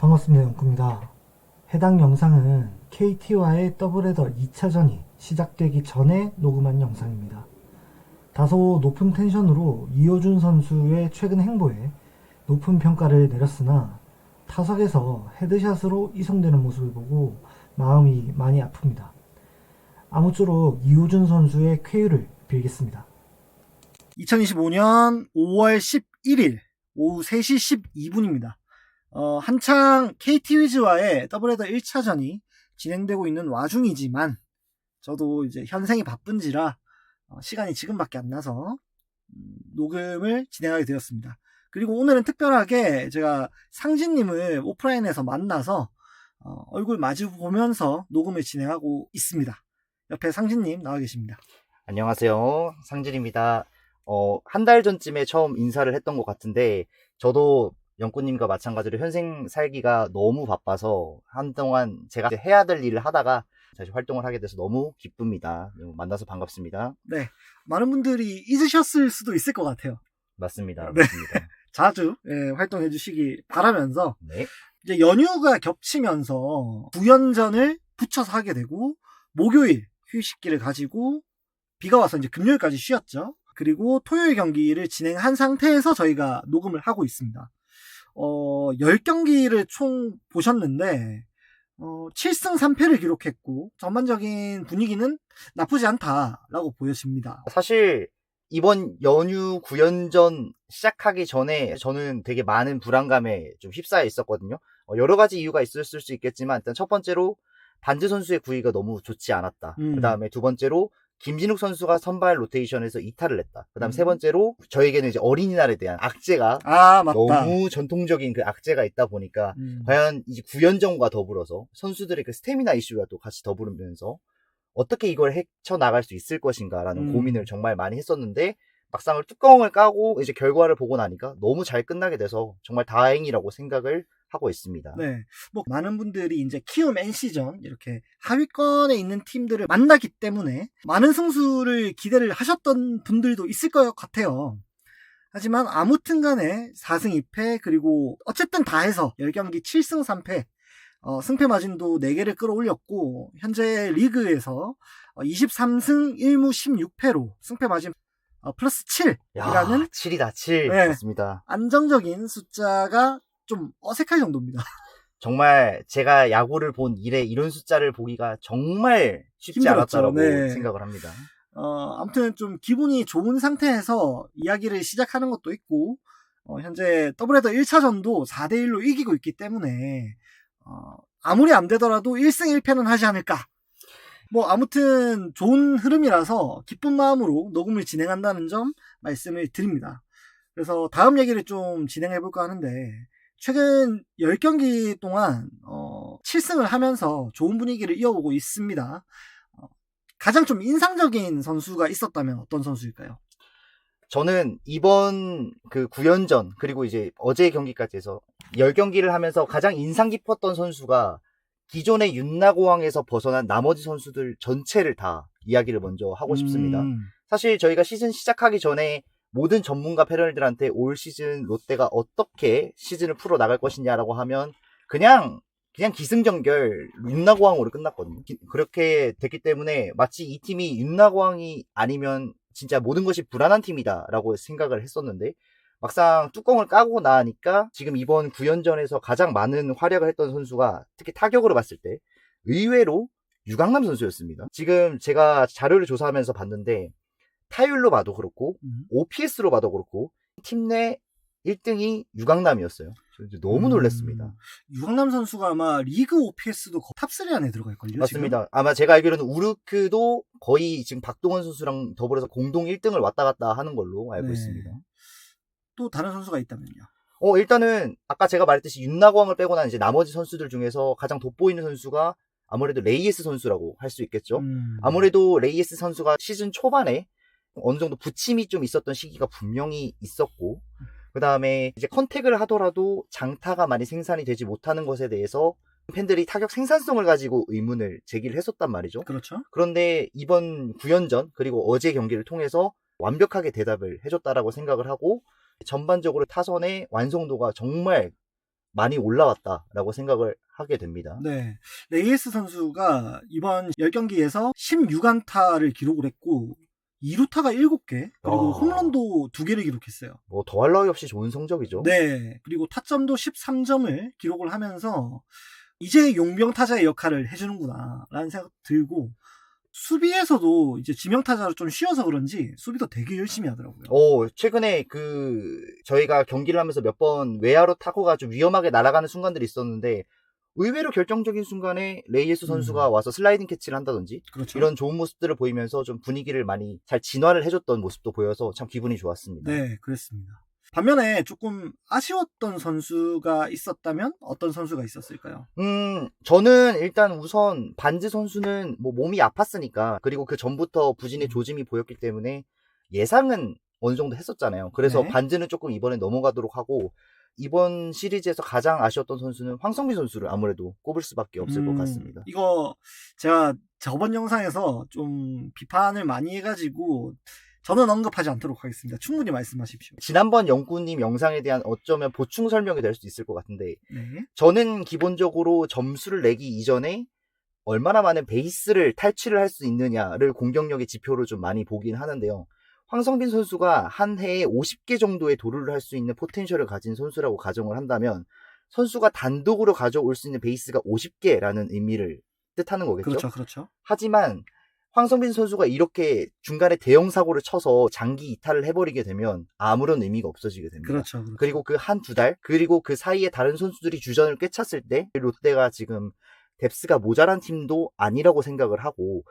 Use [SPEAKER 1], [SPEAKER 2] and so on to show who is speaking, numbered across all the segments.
[SPEAKER 1] 반갑습니다. 영구입니다. 해당 영상은 KT와의 더블헤더 2차전이 시작되기 전에 녹음한 영상입니다. 다소 높은 텐션으로 이호준 선수의 최근 행보에 높은 평가를 내렸으나 타석에서 헤드샷으로 이송되는 모습을 보고 마음이 많이 아픕니다. 아무쪼록 이호준 선수의 쾌유를 빌겠습니다. 2025년 5월 11일 오후 3시 12분입니다. 한창 KT 위즈와의 더블헤더 1차전이 진행되고 있는 와중이지만 저도 이제 현생이 바쁜지라 시간이 지금밖에 안 나서 녹음을 진행하게 되었습니다. 그리고 오늘은 특별하게 제가 상진님을 오프라인에서 만나서 얼굴 마주 보면서 녹음을 진행하고 있습니다. 옆에 상진님 나와 계십니다.
[SPEAKER 2] 안녕하세요. 상진입니다. 한 달 전쯤에 처음 인사를 했던 것 같은데, 저도 영꾸님과 마찬가지로 현생 살기가 너무 바빠서 한동안 제가 해야 될 일을 하다가 다시 활동을 하게 돼서 너무 기쁩니다. 만나서 반갑습니다.
[SPEAKER 1] 네, 많은 분들이 잊으셨을 수도 있을 것 같아요.
[SPEAKER 2] 맞습니다.
[SPEAKER 1] 네.
[SPEAKER 2] 맞습니다.
[SPEAKER 1] 자주 활동해 주시기 바라면서
[SPEAKER 2] 네.
[SPEAKER 1] 이제 연휴가 겹치면서 9연전을 붙여서 하게 되고 목요일 휴식기를 가지고 비가 와서 이제 금요일까지 쉬었죠. 그리고 토요일 경기를 진행한 상태에서 저희가 녹음을 하고 있습니다. 10경기를 총 보셨는데 7승 3패를 기록했고 전반적인 분위기는 나쁘지 않다라고 보여집니다.
[SPEAKER 2] 사실 이번 연휴 9연전 시작하기 전에 저는 되게 많은 불안감에 좀 휩싸여 있었거든요. 여러 가지 이유가 있었을 수 있겠지만 일단 첫 번째로 반즈 선수의 구위가 너무 좋지 않았다. 그 다음에 두 번째로 김진욱 선수가 선발 로테이션에서 이탈을 했다. 그 다음 세 번째로 저에게는 이제 어린이날에 대한 악재가
[SPEAKER 1] 맞다.
[SPEAKER 2] 너무 전통적인 그 악재가 있다 보니까 과연 이제 9연전과 더불어서 선수들의 그 스태미나 이슈가 또 같이 더불면서 어떻게 이걸 헤쳐나갈 수 있을 것인가라는 고민을 정말 많이 했었는데 막상 뚜껑을 까고 이제 결과를 보고 나니까 너무 잘 끝나게 돼서 정말 다행이라고 생각을 하고 있습니다.
[SPEAKER 1] 네. 뭐 많은 분들이 이제 키움 NC전 이렇게 하위권에 있는 팀들을 만나기 때문에 많은 승수를 기대를 하셨던 분들도 있을 것 같아요. 하지만 아무튼 간에 4승 2패 그리고 어쨌든 다 해서 10경기 7승 3패 승패 마진도 4개를 끌어올렸고 현재 리그에서 23승 1무 16패로 승패 마진 플러스 7이라는
[SPEAKER 2] 7이다 7.
[SPEAKER 1] 네,
[SPEAKER 2] 맞습니다.
[SPEAKER 1] 안정적인 숫자가 좀 어색할 정도입니다.
[SPEAKER 2] 정말 제가 야구를 본 이래 이런 숫자를 보기가 정말 쉽지
[SPEAKER 1] 힘들었죠.
[SPEAKER 2] 않았다라고
[SPEAKER 1] 네.
[SPEAKER 2] 생각을 합니다.
[SPEAKER 1] 아무튼 좀 기분이 좋은 상태에서 이야기를 시작하는 것도 있고 현재 더블헤더 1차전도 4대1로 이기고 있기 때문에 아무리 안 되더라도 1승 1패는 하지 않을까. 뭐 아무튼 좋은 흐름이라서 기쁜 마음으로 녹음을 진행한다는 점 말씀을 드립니다. 그래서 다음 얘기를 좀 진행해볼까 하는데 최근 10경기 동안 7승을 하면서 좋은 분위기를 이어오고 있습니다. 가장 좀 인상적인 선수가 있었다면 어떤 선수일까요?
[SPEAKER 2] 저는 이번 그 9연전 그리고 이제 어제 경기까지 해서 10경기를 하면서 가장 인상 깊었던 선수가 기존의 윤나고왕에서 벗어난 나머지 선수들 전체를 다 이야기를 먼저 하고 싶습니다. 사실 저희가 시즌 시작하기 전에 모든 전문가 패널들한테 올 시즌 롯데가 어떻게 시즌을 풀어 나갈 것이냐라고 하면 그냥 기승전결 윤나고왕으로 끝났거든요. 그렇게 됐기 때문에 마치 이 팀이 윤나고왕이 아니면 진짜 모든 것이 불안한 팀이다라고 생각을 했었는데 막상 뚜껑을 까고 나니까 지금 이번 9연전에서 가장 많은 활약을 했던 선수가 특히 타격으로 봤을 때 의외로 유강남 선수였습니다. 지금 제가 자료를 조사하면서 봤는데 타율로 봐도 그렇고 OPS로 봐도 그렇고 팀 내 1등이 유강남이었어요. 너무 놀랐습니다.
[SPEAKER 1] 유강남 선수가 아마 리그 OPS도 탑3 안에 들어갈걸요?
[SPEAKER 2] 맞습니다.
[SPEAKER 1] 지금?
[SPEAKER 2] 아마 제가 알기로는 우르크도 거의 지금 박동원 선수랑 더불어서 공동 1등을 왔다 갔다 하는 걸로 알고 있습니다.
[SPEAKER 1] 또 다른 선수가 있다면요?
[SPEAKER 2] 일단은 아까 제가 말했듯이 윤나고왕을 빼고 난 이제 나머지 선수들 중에서 가장 돋보이는 선수가 아무래도 레이에스 선수라고 할 수 있겠죠. 아무래도 레이에스 선수가 시즌 초반에 어느 정도 부침이 좀 있었던 시기가 분명히 있었고 그 다음에 이제 컨택을 하더라도 장타가 많이 생산이 되지 못하는 것에 대해서 팬들이 타격 생산성을 가지고 의문을 제기를 했었단 말이죠.
[SPEAKER 1] 그렇죠.
[SPEAKER 2] 그런데 이번 9연전 그리고 어제 경기를 통해서 완벽하게 대답을 해줬다라고 생각을 하고 전반적으로 타선의 완성도가 정말 많이 올라왔다라고 생각을 하게 됩니다.
[SPEAKER 1] 네. 레이에스 선수가 이번 10경기에서 16안타를 기록을 했고 2루타가 7개, 그리고 홈런도 2개를 기록했어요.
[SPEAKER 2] 뭐 더할 나위 없이 좋은 성적이죠.
[SPEAKER 1] 네. 그리고 타점도 13점을 기록을 하면서 이제 용병 타자의 역할을 해주는구나 라는 생각 들고, 수비에서도 이제 지명 타자로 좀 쉬어서 그런지 수비도 되게 열심히 하더라고요.
[SPEAKER 2] 최근에 저희가 경기를 하면서 몇 번 외야로 타구가 좀 위험하게 날아가는 순간들이 있었는데, 의외로 결정적인 순간에 레이에스 선수가 와서 슬라이딩 캐치를 한다든지,
[SPEAKER 1] 그렇죠.
[SPEAKER 2] 이런 좋은 모습들을 보이면서 좀 분위기를 많이 잘 진화를 해줬던 모습도 보여서 참 기분이 좋았습니다.
[SPEAKER 1] 네, 그랬습니다. 반면에 조금 아쉬웠던 선수가 있었다면 어떤 선수가 있었을까요?
[SPEAKER 2] 저는 일단 우선 반즈 선수는 뭐 몸이 아팠으니까, 그리고 그 전부터 부진의 조짐이 보였기 때문에 예상은 어느 정도 했었잖아요. 그래서
[SPEAKER 1] 네.
[SPEAKER 2] 반즈는 조금 이번에 넘어가도록 하고, 이번 시리즈에서 가장 아쉬웠던 선수는 황성빈 선수를 아무래도 꼽을 수밖에 없을 것 같습니다.
[SPEAKER 1] 이거 제가 저번 영상에서 좀 비판을 많이 해가지고 저는 언급하지 않도록 하겠습니다. 충분히 말씀하십시오.
[SPEAKER 2] 지난번 영구님 영상에 대한 어쩌면 보충 설명이 될 수도 있을 것 같은데,
[SPEAKER 1] 네.
[SPEAKER 2] 저는 기본적으로 점수를 내기 이전에 얼마나 많은 베이스를 탈취를 할 수 있느냐를 공격력의 지표로 좀 많이 보긴 하는데요. 황성빈 선수가 한 해에 50개 정도의 도루를 할 수 있는 포텐셜을 가진 선수라고 가정을 한다면, 선수가 단독으로 가져올 수 있는 베이스가 50개라는 의미를 뜻하는 거겠죠.
[SPEAKER 1] 그렇죠, 그렇죠.
[SPEAKER 2] 하지만 황성빈 선수가 이렇게 중간에 대형 사고를 쳐서 장기 이탈을 해버리게 되면 아무런 의미가 없어지게 됩니다.
[SPEAKER 1] 그렇죠, 그렇죠.
[SPEAKER 2] 그리고 그 한 두 달, 그리고 그 사이에 다른 선수들이 주전을 꿰찼을 때 롯데가 지금 뎁스가 모자란 팀도 아니라고 생각을 하고,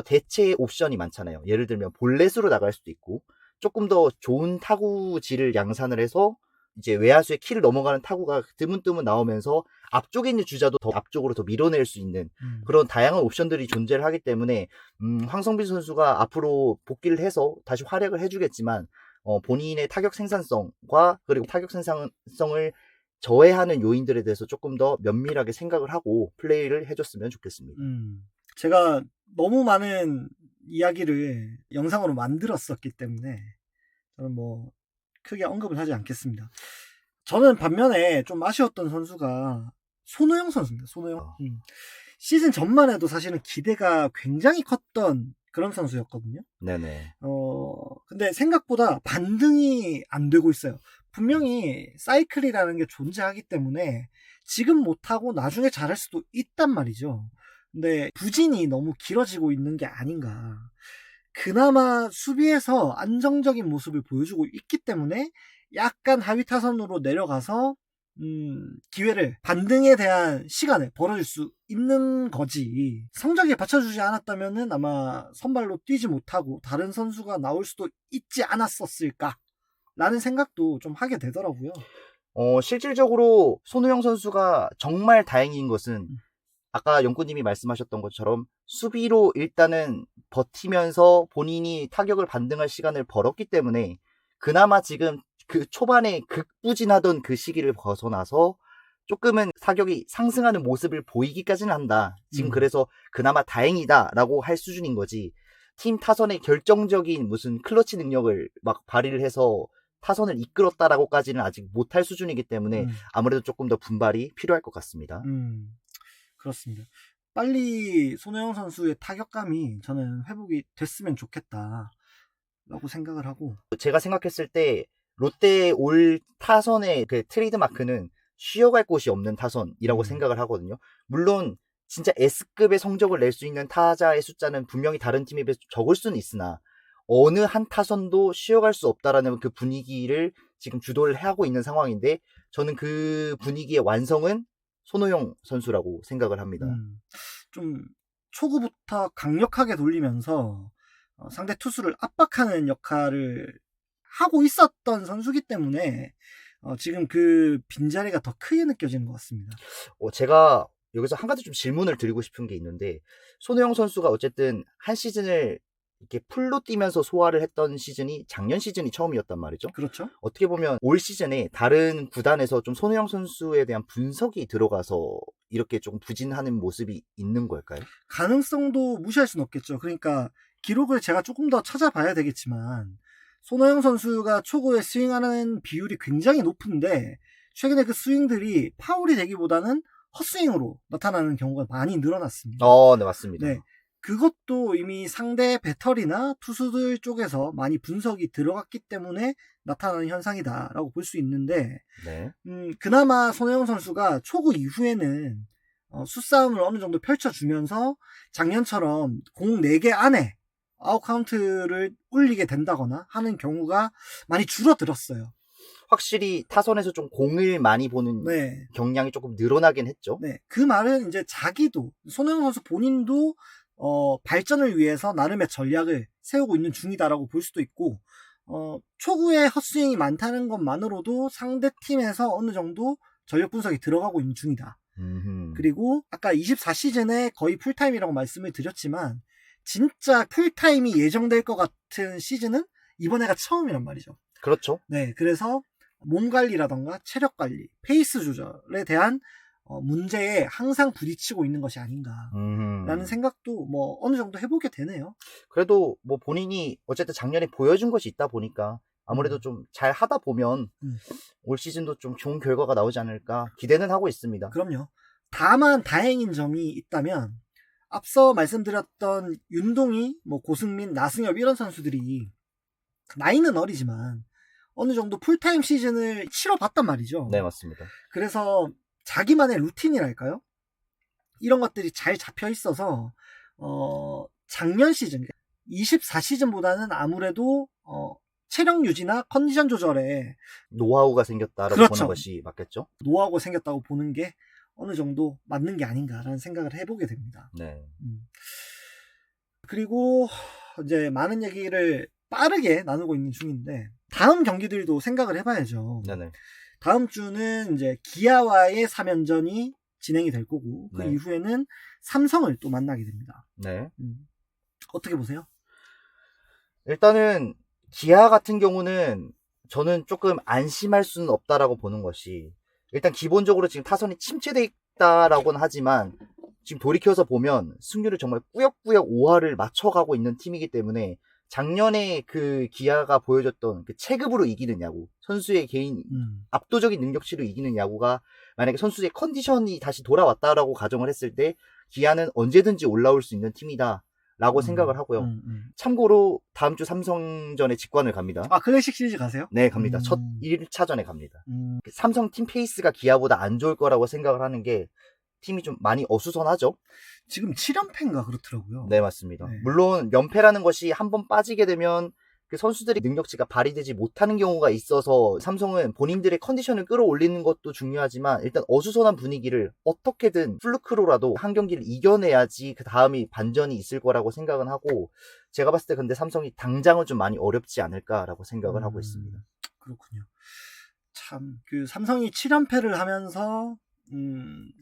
[SPEAKER 2] 대체 옵션이 많잖아요. 예를 들면 볼넷으로 나갈 수도 있고, 조금 더 좋은 타구질을 양산을 해서 이제 외야수의 키를 넘어가는 타구가 드문드문 나오면서 앞쪽에 있는 주자도 더 앞쪽으로 더 밀어낼 수 있는 그런 다양한 옵션들이 존재를 하기 때문에, 황성빈 선수가 앞으로 복귀를 해서 다시 활약을 해주겠지만, 본인의 타격 생산성과 그리고 타격 생산성을 저해하는 요인들에 대해서 조금 더 면밀하게 생각을 하고 플레이를 해줬으면 좋겠습니다.
[SPEAKER 1] 제가 너무 많은 이야기를 영상으로 만들었었기 때문에 저는 뭐 크게 언급을 하지 않겠습니다. 저는 반면에 좀 아쉬웠던 선수가 손호영 선수입니다. 손호영. 시즌 전만 해도 사실은 기대가 굉장히 컸던 그런 선수였거든요.
[SPEAKER 2] 네네.
[SPEAKER 1] 근데 생각보다 반등이 안 되고 있어요. 분명히 사이클이라는 게 존재하기 때문에 지금 못하고 나중에 잘할 수도 있단 말이죠. 근데 부진이 너무 길어지고 있는 게 아닌가. 그나마 수비에서 안정적인 모습을 보여주고 있기 때문에 약간 하위 타선으로 내려가서 기회를, 반등에 대한 시간을 벌어줄 수 있는 거지. 성적에 받쳐주지 않았다면은 아마 선발로 뛰지 못하고 다른 선수가 나올 수도 있지 않았었을까 라는 생각도 좀 하게 되더라고요.
[SPEAKER 2] 실질적으로 손호영 선수가 정말 다행인 것은 아까 영구님이 말씀하셨던 것처럼 수비로 일단은 버티면서 본인이 타격을 반등할 시간을 벌었기 때문에 그나마 지금 그 초반에 극부진하던 그 시기를 벗어나서 조금은 타격이 상승하는 모습을 보이기까지는 한다. 지금 그래서 그나마 다행이다라고 할 수준인 거지. 팀 타선의 결정적인 무슨 클러치 능력을 막 발휘를 해서 타선을 이끌었다라고까지는 아직 못할 수준이기 때문에 아무래도 조금 더 분발이 필요할 것 같습니다.
[SPEAKER 1] 그렇습니다. 빨리 손호영 선수의 타격감이 저는 회복이 됐으면 좋겠다 라고 생각을 하고,
[SPEAKER 2] 제가 생각했을 때 롯데의 올 타선의 그 트레이드 마크는 쉬어갈 곳이 없는 타선이라고 생각을 하거든요. 물론 진짜 S급의 성적을 낼 수 있는 타자의 숫자는 분명히 다른 팀에 비해서 적을 수는 있으나 어느 한 타선도 쉬어갈 수 없다라는 그 분위기를 지금 주도를 하고 있는 상황인데, 저는 그 분위기의 완성은 손호영 선수라고 생각을 합니다.
[SPEAKER 1] 좀 초구부터 강력하게 돌리면서 상대 투수를 압박하는 역할을 하고 있었던 선수기 때문에 지금 그 빈자리가 더 크게 느껴지는 것 같습니다.
[SPEAKER 2] 제가 여기서 한 가지 좀 질문을 드리고 싶은 게 있는데, 손호영 선수가 어쨌든 한 시즌을 이렇게 풀로 뛰면서 소화를 했던 시즌이 작년 시즌이 처음이었단 말이죠.
[SPEAKER 1] 그렇죠.
[SPEAKER 2] 어떻게 보면 올 시즌에 다른 구단에서 좀 손호영 선수에 대한 분석이 들어가서 이렇게 조금 부진하는 모습이 있는 걸까요?
[SPEAKER 1] 가능성도 무시할 수는 없겠죠. 그러니까 기록을 제가 조금 더 찾아봐야 되겠지만 손호영 선수가 초구에 스윙하는 비율이 굉장히 높은데 최근에 그 스윙들이 파울이 되기보다는 헛스윙으로 나타나는 경우가 많이 늘어났습니다.
[SPEAKER 2] 네, 맞습니다.
[SPEAKER 1] 네. 그것도 이미 상대 배터리나 투수들 쪽에서 많이 분석이 들어갔기 때문에 나타나는 현상이다라고 볼 수 있는데,
[SPEAKER 2] 네.
[SPEAKER 1] 그나마 손혜영 선수가 초구 이후에는 수싸움을 어느 정도 펼쳐주면서 작년처럼 공 4개 안에 아웃 카운트를 올리게 된다거나 하는 경우가 많이 줄어들었어요.
[SPEAKER 2] 확실히 타선에서 좀 공을 많이 보는
[SPEAKER 1] 네.
[SPEAKER 2] 경향이 조금 늘어나긴 했죠.
[SPEAKER 1] 네. 그 말은 이제 자기도, 손혜영 선수 본인도 발전을 위해서 나름의 전략을 세우고 있는 중이다라고 볼 수도 있고, 초구에 헛스윙이 많다는 것만으로도 상대 팀에서 어느 정도 전력 분석이 들어가고 있는 중이다. 그리고 아까 24시즌에 거의 풀타임이라고 말씀을 드렸지만, 진짜 풀타임이 예정될 것 같은 시즌은 이번에가 처음이란 말이죠.
[SPEAKER 2] 그렇죠.
[SPEAKER 1] 네, 그래서 몸 관리라던가 체력 관리, 페이스 조절에 대한 문제에 항상 부딪히고 있는 것이 아닌가라는 생각도 뭐 어느 정도 해보게 되네요.
[SPEAKER 2] 그래도 뭐 본인이 어쨌든 작년에 보여준 것이 있다 보니까 아무래도 좀 잘 하다 보면 올 시즌도 좀 좋은 결과가 나오지 않을까 기대는 하고 있습니다.
[SPEAKER 1] 그럼요. 다만 다행인 점이 있다면 앞서 말씀드렸던 윤동희, 뭐 고승민, 나승엽 이런 선수들이 나이는 어리지만 어느 정도 풀타임 시즌을 치러봤단 말이죠.
[SPEAKER 2] 네, 맞습니다.
[SPEAKER 1] 그래서 자기만의 루틴이랄까요? 이런 것들이 잘 잡혀 있어서 작년 시즌 24시즌보다는 아무래도 체력 유지나 컨디션 조절에
[SPEAKER 2] 노하우가 생겼다라고
[SPEAKER 1] 그렇죠.
[SPEAKER 2] 보는 것이 맞겠죠?
[SPEAKER 1] 노하우가 생겼다고 보는 게 어느 정도 맞는 게 아닌가라는 생각을 해보게 됩니다.
[SPEAKER 2] 네.
[SPEAKER 1] 그리고 이제 많은 얘기를 빠르게 나누고 있는 중인데 다음 경기들도 생각을 해봐야죠.
[SPEAKER 2] 네네.
[SPEAKER 1] 다음 주는 이제 기아와의 3연전이 진행이 될 거고 그
[SPEAKER 2] 네.
[SPEAKER 1] 이후에는 삼성을 또 만나게 됩니다.
[SPEAKER 2] 네.
[SPEAKER 1] 어떻게 보세요?
[SPEAKER 2] 일단은 기아 같은 경우는 저는 조금 안심할 수는 없다라고 보는 것이 일단 기본적으로 지금 타선이 침체돼 있다라고는 하지만 지금 돌이켜서 보면 승률을 정말 꾸역꾸역 5할을 맞춰가고 있는 팀이기 때문에 작년에 그 기아가 보여줬던 그 체급으로 이기는 야구, 선수의 개인 압도적인 능력치로 이기는 야구가 만약에 선수의 컨디션이 다시 돌아왔다라고 가정을 했을 때 기아는 언제든지 올라올 수 있는 팀이다 라고 생각을 하고요. 참고로 다음 주 삼성전에 직관을 갑니다.
[SPEAKER 1] 아, 클래식 시리즈 가세요?
[SPEAKER 2] 네, 갑니다. 첫 1차전에 갑니다. 삼성 팀 페이스가 기아보다 안 좋을 거라고 생각을 하는 게 팀이 좀 많이 어수선하죠.
[SPEAKER 1] 지금 7연패인가 그렇더라고요.
[SPEAKER 2] 네, 맞습니다.
[SPEAKER 1] 네.
[SPEAKER 2] 물론 연패라는 것이 한번 빠지게 되면 그 선수들이 능력치가 발휘되지 못하는 경우가 있어서 삼성은 본인들의 컨디션을 끌어올리는 것도 중요하지만 일단 어수선한 분위기를 어떻게든 플루크로라도 한 경기를 이겨내야지 그 다음이 반전이 있을 거라고 생각은 하고 제가 봤을 때 근데 삼성이 당장은 좀 많이 어렵지 않을까라고 생각을 하고 있습니다.
[SPEAKER 1] 그렇군요. 참, 그 삼성이 7연패를 하면서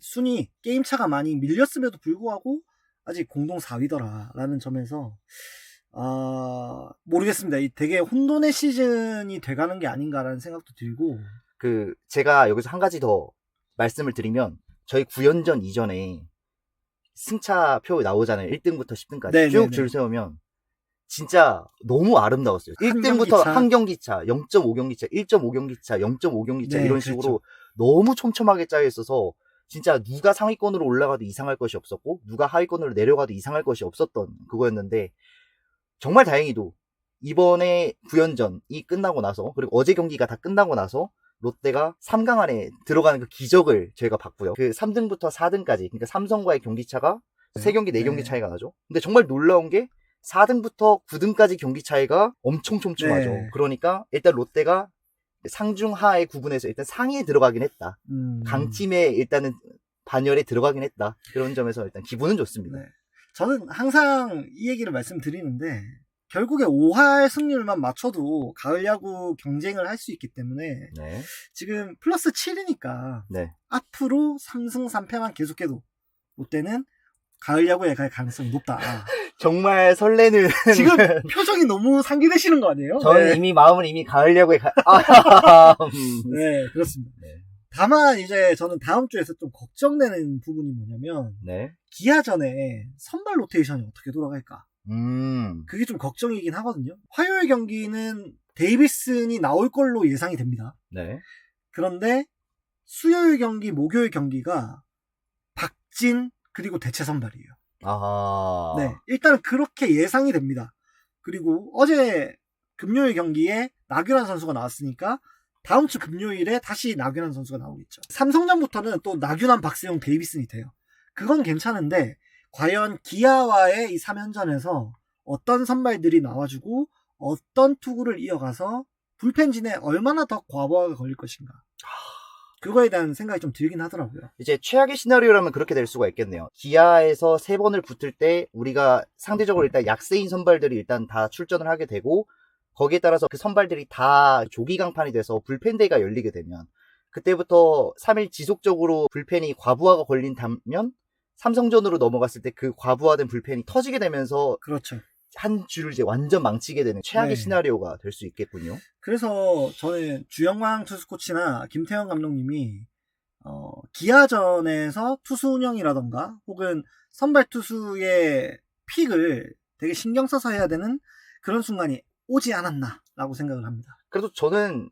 [SPEAKER 1] 순위 게임차가 많이 밀렸음에도 불구하고 아직 공동 4위더라라는 점에서 모르겠습니다. 이 되게 혼돈의 시즌이 돼가는 게 아닌가라는 생각도 들고.
[SPEAKER 2] 제가 여기서 한 가지 더 말씀을 드리면, 저희 9연전 이전에 승차표 나오잖아요. 1등부터 10등까지. 쭉 줄 세우면, 진짜 너무 아름다웠어요. 1등부터 한 경기 차, 0.5경기 차, 1.5경기 차, 0.5경기 차, 이런 식으로 너무 촘촘하게 짜여 있어서, 진짜 누가 상위권으로 올라가도 이상할 것이 없었고, 누가 하위권으로 내려가도 이상할 것이 없었던 그거였는데, 정말 다행히도 이번에 9연전이 끝나고 나서 그리고 어제 경기가 다 끝나고 나서 롯데가 3강 안에 들어가는 그 기적을 저희가 봤고요. 그 3등부터 4등까지 그러니까 삼성과의 경기차가 3경기 4경기 차이가 나죠. 근데 정말 놀라운 게 4등부터 9등까지 경기 차이가 엄청 촘촘하죠. 그러니까 일단 롯데가 상중하의 구분에서 일단 상위에 들어가긴 했다. 강팀에 일단은 반열에 들어가긴 했다. 그런 점에서 일단 기분은 좋습니다.
[SPEAKER 1] 저는 항상 이 얘기를 말씀드리는데 결국에 5할 승률만 맞춰도 가을 야구 경쟁을 할 수 있기 때문에 지금 플러스 7이니까 앞으로 3승 3패만 계속해도 롯데는 가을 야구에 갈 가능성이 높다.
[SPEAKER 2] 정말 설레는
[SPEAKER 1] 지금 표정이 너무 상기되시는 거 아니에요?
[SPEAKER 2] 저는 이미 마음은 이미 가을 야구에
[SPEAKER 1] 네, 그렇습니다. 다만 이제 저는 다음 주에서 좀 걱정되는 부분이 뭐냐면 기아전에 선발 로테이션이 어떻게 돌아갈까? 그게 좀 걱정이긴 하거든요. 화요일 경기는 데이비슨이 나올 걸로 예상이 됩니다. 그런데 수요일 경기, 목요일 경기가 박진 그리고 대체 선발이에요.
[SPEAKER 2] 아하.
[SPEAKER 1] 네, 일단 그렇게 예상이 됩니다. 그리고 어제 금요일 경기에 나균환 선수가 나왔으니까 다음 주 금요일에 다시 나균환 선수가 나오겠죠. 삼성전부터는 또 나균환, 박세용, 데이비슨이 돼요. 그건 괜찮은데 과연 기아와의 이 3연전에서 어떤 선발들이 나와주고 어떤 투구를 이어가서 불펜진에 얼마나 더 과부하가 걸릴 것인가. 그거에 대한 생각이 좀 들긴 하더라고요.
[SPEAKER 2] 이제 최악의 시나리오라면 그렇게 될 수가 있겠네요. 기아에서 3번을 붙을 때 우리가 상대적으로 일단 약세인 선발들이 일단 다 출전을 하게 되고 거기에 따라서 그 선발들이 다 조기 강판이 돼서 불펜데이가 열리게 되면 그때부터 3일 지속적으로 불펜이 과부하가 걸린다면 삼성전으로 넘어갔을 때 그 과부하된 불펜이 터지게 되면서
[SPEAKER 1] 그렇죠.
[SPEAKER 2] 한 주를 이제 완전 망치게 되는 최악의
[SPEAKER 1] 네.
[SPEAKER 2] 시나리오가 될 수 있겠군요.
[SPEAKER 1] 그래서 저는 주영광 투수 코치나 김태형 감독님이 기아전에서 투수 운영이라던가 혹은 선발 투수의 픽을 되게 신경 써서 해야 되는 그런 순간이 오지 않았나라고 생각을 합니다.
[SPEAKER 2] 그래도 저는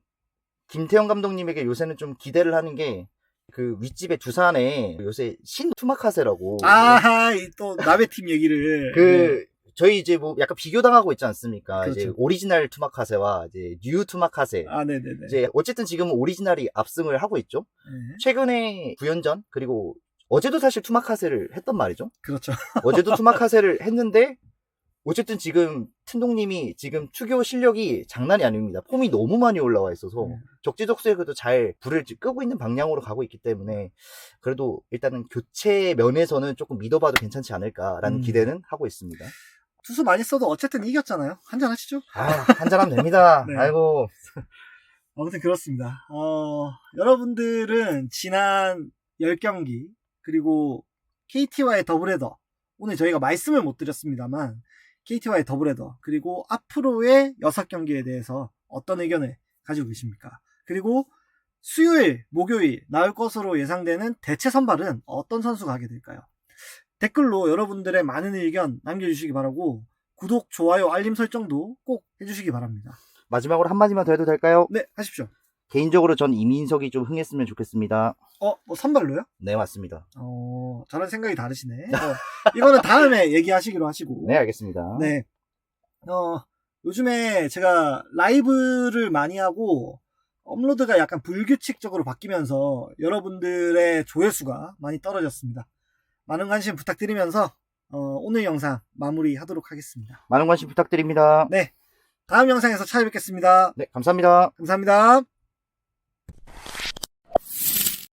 [SPEAKER 2] 김태형 감독님에게 요새는 좀 기대를 하는 게 그 윗집의 두산에 요새 신투마카세라고
[SPEAKER 1] 또 남의 팀 얘기를
[SPEAKER 2] 그 저희 이제 뭐 약간 비교당하고 있지 않습니까?
[SPEAKER 1] 그렇죠.
[SPEAKER 2] 이제 오리지널 투마카세와 이제 뉴 투마카세.
[SPEAKER 1] 네네네.
[SPEAKER 2] 이제 어쨌든 지금은 오리지널이 압승을 하고 있죠.
[SPEAKER 1] 네.
[SPEAKER 2] 최근에 9연전 그리고 어제도 사실 투마카세를 했단 말이죠.
[SPEAKER 1] 그렇죠.
[SPEAKER 2] 어제도 투마카세를 했는데 어쨌든 지금 튼동님이 지금 투교 실력이 장난이 아닙니다. 폼이 너무 많이 올라와 있어서 적재적소에 그래도 잘 불을 끄고 있는 방향으로 가고 있기 때문에 그래도 일단은 교체 면에서는 조금 믿어봐도 괜찮지 않을까라는 기대는 하고 있습니다.
[SPEAKER 1] 투수 많이 써도 어쨌든 이겼잖아요. 한잔 하시죠.
[SPEAKER 2] 한잔하면 됩니다.
[SPEAKER 1] 네.
[SPEAKER 2] 아이고.
[SPEAKER 1] 아무튼 그렇습니다. 여러분들은 지난 10경기 그리고 KT와의 더블헤더, 오늘 저희가 말씀을 못 드렸습니다만 KT와의 더블헤더 그리고 앞으로의 6경기에 대해서 어떤 의견을 가지고 계십니까? 그리고 수요일, 목요일 나올 것으로 예상되는 대체 선발은 어떤 선수가 하게 될까요? 댓글로 여러분들의 많은 의견 남겨주시기 바라고 구독, 좋아요, 알림 설정도 꼭 해주시기 바랍니다.
[SPEAKER 2] 마지막으로 한마디만 더 해도 될까요?
[SPEAKER 1] 네, 하십시오.
[SPEAKER 2] 개인적으로 전 이민석이 좀 흥했으면 좋겠습니다.
[SPEAKER 1] 뭐 선발로요?
[SPEAKER 2] 네, 맞습니다.
[SPEAKER 1] 저랑 생각이 다르시네. 이거는 다음에 얘기하시기로 하시고.
[SPEAKER 2] 네, 알겠습니다.
[SPEAKER 1] 네. 요즘에 제가 라이브를 많이 하고 업로드가 약간 불규칙적으로 바뀌면서 여러분들의 조회수가 많이 떨어졌습니다. 많은 관심 부탁드리면서 오늘 영상 마무리하도록 하겠습니다.
[SPEAKER 2] 많은 관심 부탁드립니다.
[SPEAKER 1] 네. 다음 영상에서 찾아뵙겠습니다.
[SPEAKER 2] 네, 감사합니다.
[SPEAKER 1] 감사합니다.